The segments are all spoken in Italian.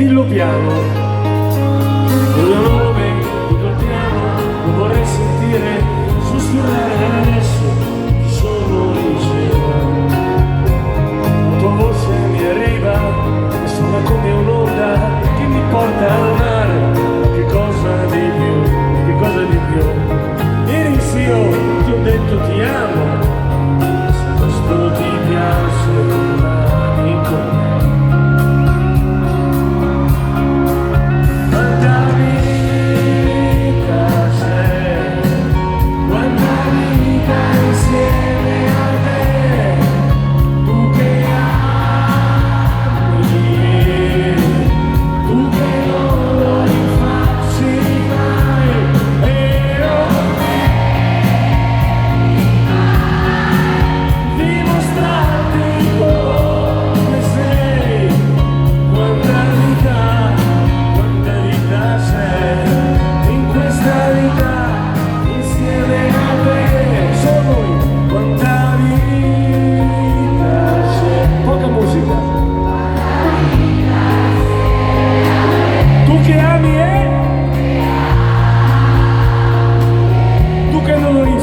dillo piano, il mio nome, dillo piano, lo vorrei sentire sussurrare adesso, sono in cielo. La tua voce mi arriva e suona come un'onda che mi porta al mare. Che cosa di più, che cosa di più? Ieri sì io ti ho detto ti amo, se questo ti piace rimani con me.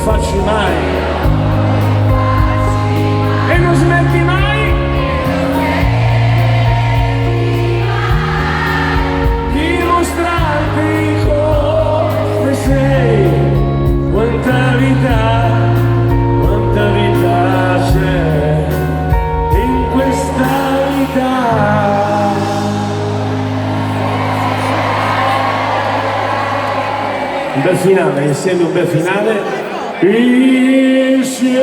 Facci mai e non smetti mai di mostrarti come sei. Quanta vita c'è in questa vita. Un bel finale, insieme un bel finale. Insieme.